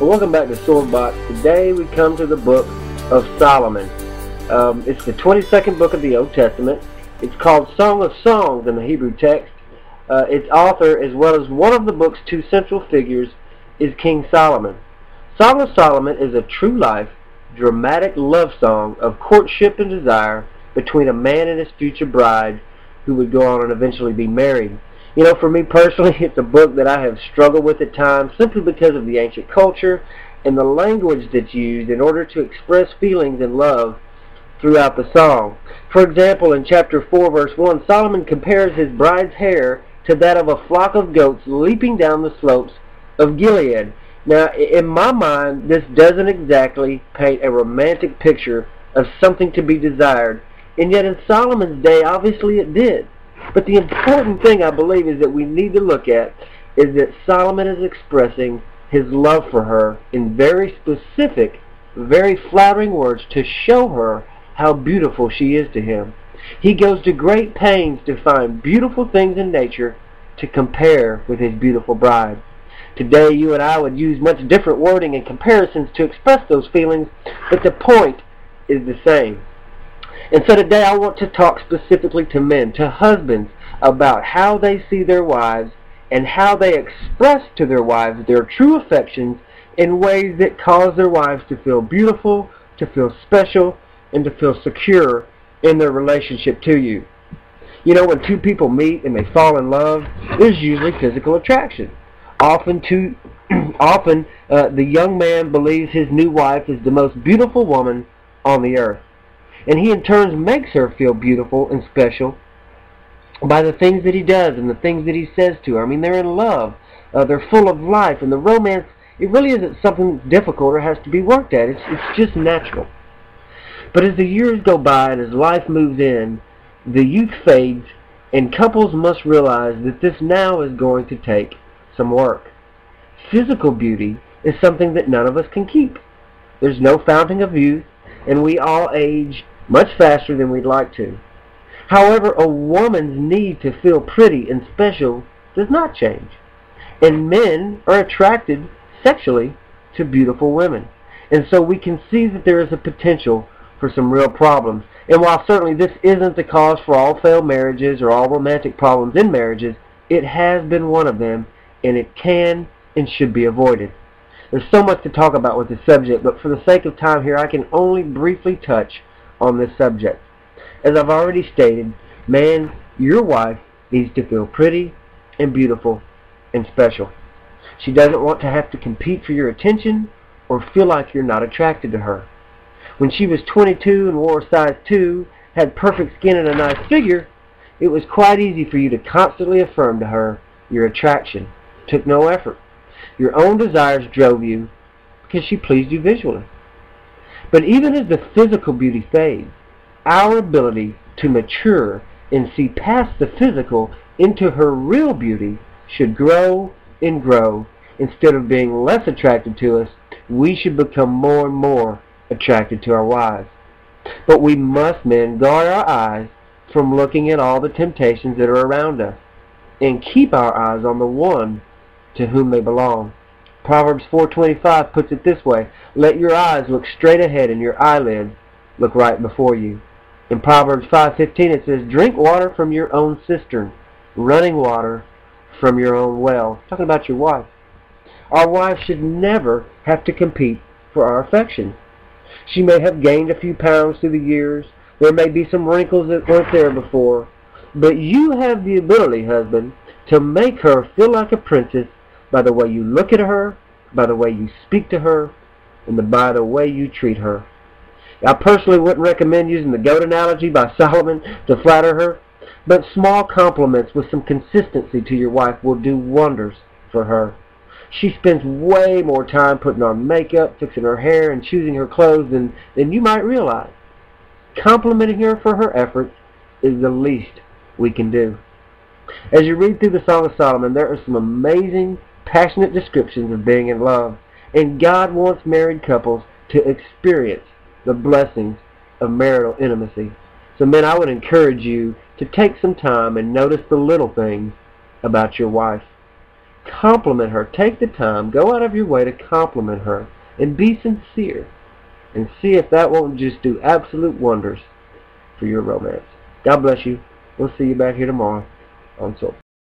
Welcome back to Swordbox. Today we come to the book of Solomon. It's the 22nd book of the Old Testament. It's called Song of Songs in the Hebrew text. Its author, as well as one of the book's two central figures, is King Solomon. Song of Solomon is a true-life, dramatic love song of courtship and desire between a man and his future bride who would go on and eventually be married. You know, for me personally, it's a book that I have struggled with at times simply because of the ancient culture and the language that's used in order to express feelings and love throughout the song. For example, in chapter 4, verse 1, Solomon compares his bride's hair to that of a flock of goats leaping down the slopes of Gilead. Now, in my mind, this doesn't exactly paint a romantic picture of something to be desired, and yet in Solomon's day, obviously it did. But the important thing, I believe, is that we need to look at is that Solomon is expressing his love for her in very specific, very flattering words to show her how beautiful she is to him. He goes to great pains to find beautiful things in nature to compare with his beautiful bride. Today, you and I would use much different wording and comparisons to express those feelings, but the point is the same. And so today I want to talk specifically to men, to husbands, about how they see their wives and how they express to their wives their true affections in ways that cause their wives to feel beautiful, to feel special, and to feel secure in their relationship to you. You know, when two people meet and they fall in love, there's usually physical attraction. Often the young man believes his new wife is the most beautiful woman on the earth. And he in turn makes her feel beautiful and special by the things that he does and the things that he says to her. I mean, they're in love. They're full of life. And the romance, it really isn't something difficult or has to be worked at. It's just natural. But as the years go by and as life moves in, the youth fades, and couples must realize that this now is going to take some work. Physical beauty is something that none of us can keep. There's no fountain of youth, and we all age much faster than we'd like to. However, a woman's need to feel pretty and special does not change. And men are attracted sexually to beautiful women. And so we can see that there is a potential for some real problems. And while certainly this isn't the cause for all failed marriages or all romantic problems in marriages, it has been one of them, and it can and should be avoided. There's so much to talk about with this subject, but for the sake of time here, I can only briefly touch on this subject. As I've already stated, man, your wife needs to feel pretty and beautiful and special. She doesn't want to have to compete for your attention or feel like you're not attracted to her. When she was 22 and wore a size 2, had perfect skin and a nice figure, it was quite easy for you to constantly affirm to her your attraction. It took no effort. Your own desires drove you because she pleased you visually. But even as the physical beauty fades, our ability to mature and see past the physical into her real beauty should grow and grow. Instead of being less attracted to us, we should become more and more attracted to our wives. But we must, men, guard our eyes from looking at all the temptations that are around us and keep our eyes on the one to whom they belong. Proverbs 4:25 puts it this way: let your eyes look straight ahead and your eyelids look right before you. In Proverbs 5:15 it says, drink water from your own cistern, running water from your own well. Talking about your wife. Our wife should never have to compete for our affections. She may have gained a few pounds through the years. There may be some wrinkles that weren't there before. But you have the ability, husband, to make her feel like a princess by the way you look at her, by the way you speak to her, and by the way you treat her. I personally wouldn't recommend using the goat analogy by Solomon to flatter her, but small compliments with some consistency to your wife will do wonders for her. She spends way more time putting on makeup, fixing her hair, and choosing her clothes than you might realize. Complimenting her for her efforts is the least we can do. As you read through the Song of Solomon, there are some amazing, passionate descriptions of being in love, and God wants married couples to experience the blessings of marital intimacy. So men, I would encourage you to take some time and notice the little things about your wife. compliment her. Take the time. Go out of your way to compliment her. And be sincere. And see if that won't just do absolute wonders for your romance. God bless you. We'll see you back here tomorrow on Swordbox.